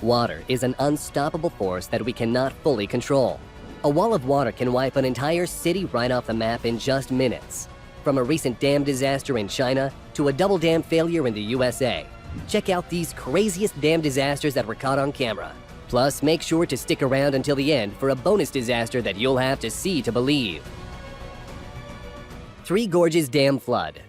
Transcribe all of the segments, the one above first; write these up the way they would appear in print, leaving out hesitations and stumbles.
Water is an unstoppable force that we cannot fully control. A wall of water can wipe an entire city right off the map in just minutes. From a recent dam disaster in China to a double dam failure in the USA. Check out these craziest dam disasters that were caught on camera. Plus, make sure to stick around until the end for a bonus disaster that you'll have to see to believe. Three Gorges Dam Flood.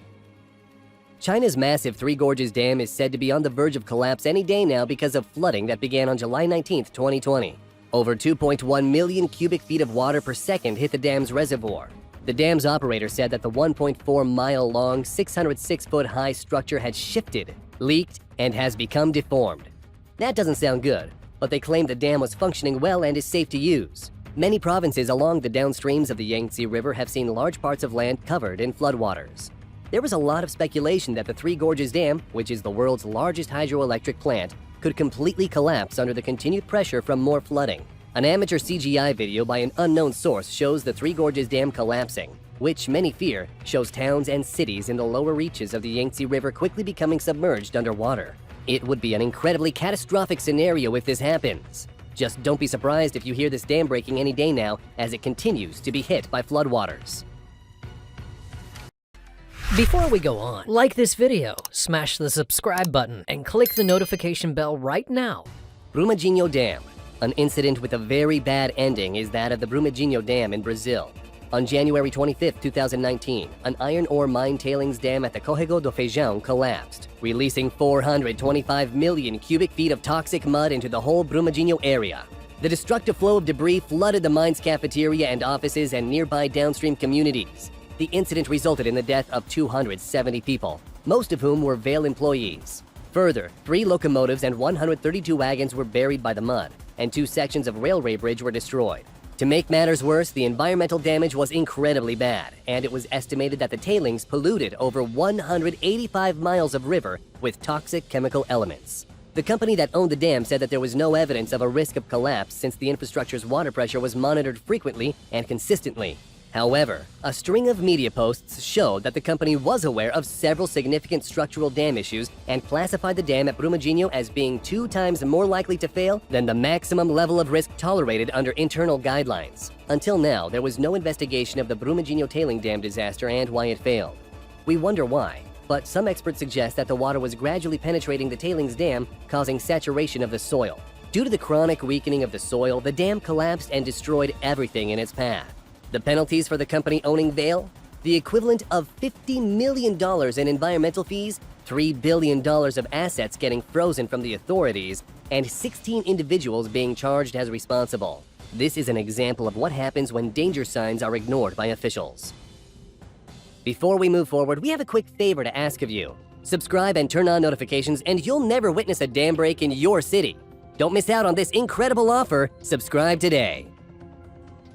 China's massive Three Gorges Dam is said to be on the verge of collapse any day now because of flooding that began on July 19, 2020. Over 2.1 million cubic feet of water per second hit the dam's reservoir. The dam's operator said that the 1.4-mile-long, 606-foot-high structure had shifted, leaked, and has become deformed. That doesn't sound good, but they claim the dam was functioning well and is safe to use. Many provinces along the downstreams of the Yangtze River have seen large parts of land covered in floodwaters. There was a lot of speculation that the Three Gorges Dam, which is the world's largest hydroelectric plant, could completely collapse under the continued pressure from more flooding. An amateur CGI video by an unknown source shows the Three Gorges Dam collapsing, which many fear shows towns and cities in the lower reaches of the Yangtze River quickly becoming submerged underwater. It would be an incredibly catastrophic scenario if this happens. Just don't be surprised if you hear this dam breaking any day now as it continues to be hit by floodwaters. Before we go on, like this video, smash the subscribe button, and click the notification bell right now. Brumadinho Dam. An incident with a very bad ending is that of the Brumadinho Dam in Brazil. On January 25, 2019, an iron ore mine tailings dam at the Córrego do Feijão collapsed, releasing 425 million cubic feet of toxic mud into the whole Brumadinho area. The destructive flow of debris flooded the mine's cafeteria and offices and nearby downstream communities. The incident resulted in the death of 270 people, most of whom were Vale employees. Further, 3 locomotives and 132 wagons were buried by the mud, and 2 sections of railway bridge were destroyed. To make matters worse, the environmental damage was incredibly bad, and it was estimated that the tailings polluted over 185 miles of river with toxic chemical elements. The company that owned the dam said that there was no evidence of a risk of collapse since the infrastructure's water pressure was monitored frequently and consistently. However, a string of media posts showed that the company was aware of several significant structural dam issues and classified the dam at Brumadinho as being 2 times more likely to fail than the maximum level of risk tolerated under internal guidelines. Until now, there was no investigation of the Brumadinho tailing dam disaster and why it failed. We wonder why, but some experts suggest that the water was gradually penetrating the tailings dam, causing saturation of the soil. Due to the chronic weakening of the soil, the dam collapsed and destroyed everything in its path. The penalties for the company owning Vale? The equivalent of $50 million in environmental fees, $3 billion of assets getting frozen from the authorities, and 16 individuals being charged as responsible. This is an example of what happens when danger signs are ignored by officials. Before we move forward, we have a quick favor to ask of you. Subscribe and turn on notifications and you'll never witness a dam break in your city. Don't miss out on this incredible offer. Subscribe today.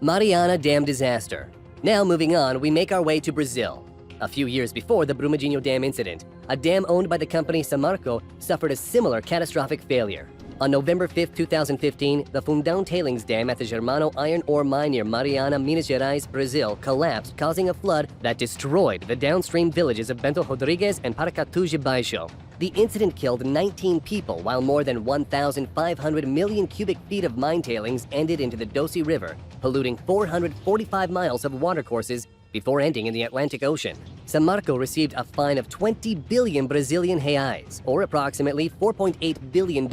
Mariana Dam Disaster. Now moving on, we make our way to Brazil. A few years before the Brumadinho Dam incident, a dam owned by the company Samarco suffered a similar catastrophic failure. On November 5, 2015, the Fundão Tailings Dam at the Germano iron ore mine near Mariana, Minas Gerais, Brazil collapsed, causing a flood that destroyed the downstream villages of Bento Rodrigues and Paracatu de Baixo. The incident killed 19 people, while more than 1,500 million cubic feet of mine tailings ended into the Doce River, polluting 445 miles of watercourses before ending in the Atlantic Ocean. Samarco received a fine of 20 billion Brazilian reais, or approximately $4.8 billion,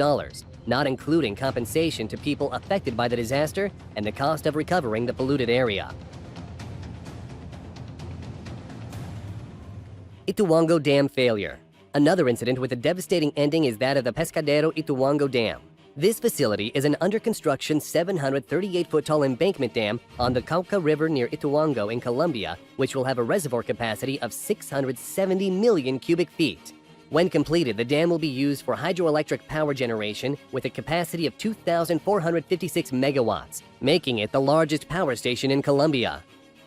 not including compensation to people affected by the disaster and the cost of recovering the polluted area. Ituango Dam Failure. Another incident with a devastating ending is that of the Pescadero Ituango Dam. This facility is an under-construction 738-foot-tall embankment dam on the Cauca River near Ituango in Colombia, which will have a reservoir capacity of 670 million cubic feet. When completed, the dam will be used for hydroelectric power generation with a capacity of 2,456 megawatts, making it the largest power station in Colombia.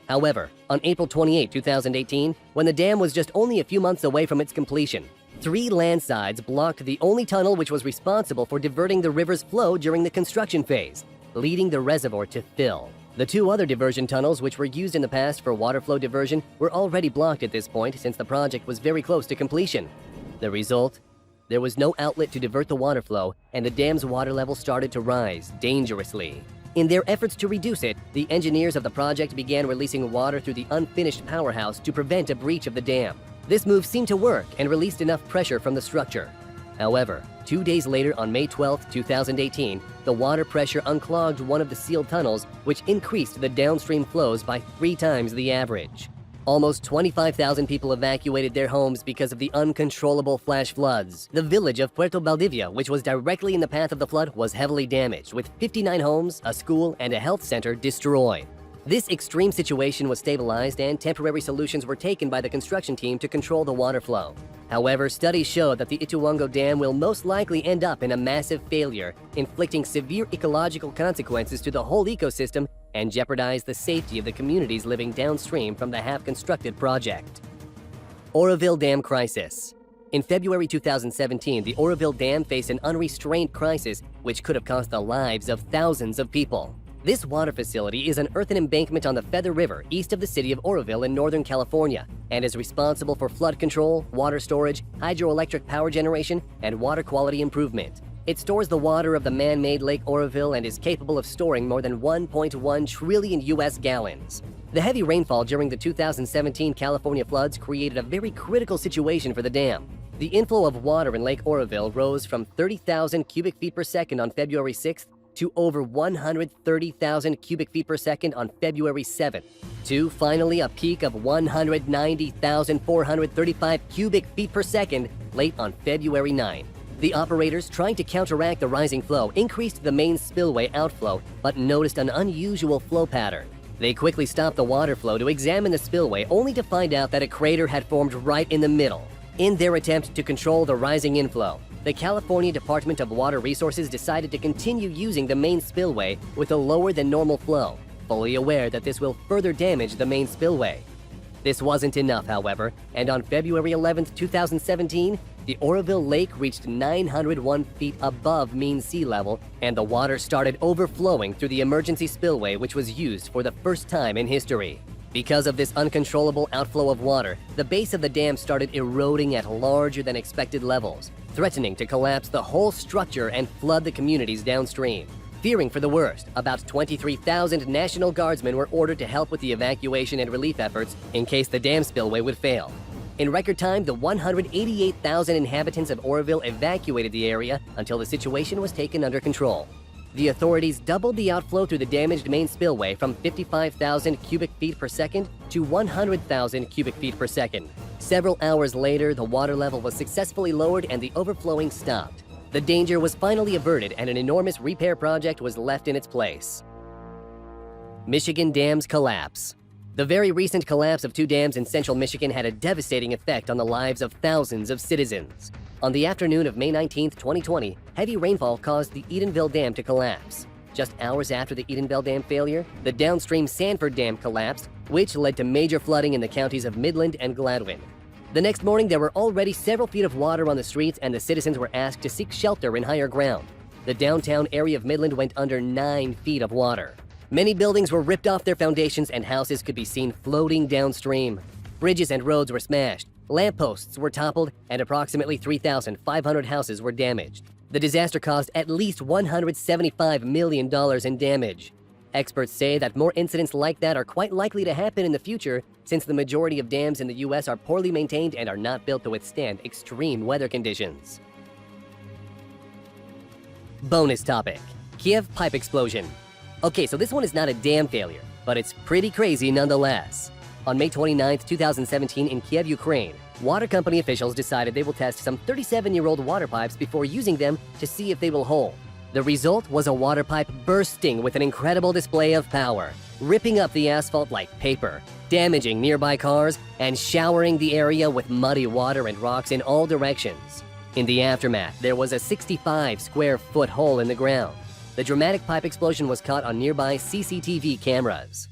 However, on April 28, 2018, when the dam was just only a few months away from its completion, 3 landslides blocked the only tunnel which was responsible for diverting the river's flow during the construction phase, leading the reservoir to fill. The 2 other diversion tunnels, which were used in the past for water flow diversion, were already blocked at this point since the project was very close to completion. The result? There was no outlet to divert the water flow, and the dam's water level started to rise dangerously. In their efforts to reduce it, the engineers of the project began releasing water through the unfinished powerhouse to prevent a breach of the dam. This move seemed to work and released enough pressure from the structure. However, 2 days later on May 12, 2018, the water pressure unclogged one of the sealed tunnels, which increased the downstream flows by 3 times the average. Almost 25,000 people evacuated their homes because of the uncontrollable flash floods. The village of Puerto Valdivia, which was directly in the path of the flood, was heavily damaged, with 59 homes, a school, and a health center destroyed. This extreme situation was stabilized and temporary solutions were taken by the construction team to control the water flow. However, studies show that the Ituango Dam will most likely end up in a massive failure, inflicting severe ecological consequences to the whole ecosystem and jeopardize the safety of the communities living downstream from the half-constructed project. Oroville Dam Crisis. In February 2017, the Oroville Dam faced an unrestrained crisis which could have cost the lives of thousands of people. This water facility is an earthen embankment on the Feather River east of the city of Oroville in Northern California and is responsible for flood control, water storage, hydroelectric power generation, and water quality improvement. It stores the water of the man-made Lake Oroville and is capable of storing more than 1.1 trillion U.S. gallons. The heavy rainfall during the 2017 California floods created a very critical situation for the dam. The inflow of water in Lake Oroville rose from 30,000 cubic feet per second on February 6th to over 130,000 cubic feet per second on February 7th, to finally a peak of 190,435 cubic feet per second late on February 9th. The operators, trying to counteract the rising flow, increased the main spillway outflow, but noticed an unusual flow pattern. They quickly stopped the water flow to examine the spillway, only to find out that a crater had formed right in the middle. In their attempt to control the rising inflow, the California Department of Water Resources decided to continue using the main spillway with a lower than normal flow, fully aware that this will further damage the main spillway. This wasn't enough, however, and on February 11, 2017, the Oroville Lake reached 901 feet above mean sea level, and the water started overflowing through the emergency spillway, which was used for the first time in history. Because of this uncontrollable outflow of water, the base of the dam started eroding at larger than expected levels, threatening to collapse the whole structure and flood the communities downstream. Fearing for the worst, about 23,000 National Guardsmen were ordered to help with the evacuation and relief efforts in case the dam spillway would fail. In record time, the 188,000 inhabitants of Oroville evacuated the area until the situation was taken under control. The authorities doubled the outflow through the damaged main spillway from 55,000 cubic feet per second to 100,000 cubic feet per second. Several hours later, the water level was successfully lowered and the overflowing stopped. The danger was finally averted and an enormous repair project was left in its place. Michigan Dam's Collapse. The very recent collapse of 2 dams in central Michigan had a devastating effect on the lives of thousands of citizens. On the afternoon of May 19, 2020, heavy rainfall caused the Edenville Dam to collapse. Just hours after the Edenville Dam failure, the downstream Sanford Dam collapsed, which led to major flooding in the counties of Midland and Gladwin. The next morning, there were already several feet of water on the streets and the citizens were asked to seek shelter in higher ground. The downtown area of Midland went under 9 feet of water. Many buildings were ripped off their foundations and houses could be seen floating downstream. Bridges and roads were smashed, lampposts were toppled, and approximately 3,500 houses were damaged. The disaster caused at least $175 million in damage. Experts say that more incidents like that are quite likely to happen in the future since the majority of dams in the U.S. are poorly maintained and are not built to withstand extreme weather conditions. Bonus topic: Kiev pipe explosion. Okay, so this one is not a dam failure, but it's pretty crazy nonetheless. On May 29, 2017 in Kiev, Ukraine, water company officials decided they will test some 37-year-old water pipes before using them to see if they will hold. The result was a water pipe bursting with an incredible display of power, ripping up the asphalt like paper, damaging nearby cars, and showering the area with muddy water and rocks in all directions. In the aftermath, there was a 65-square-foot hole in the ground. The dramatic pipe explosion was caught on nearby CCTV cameras.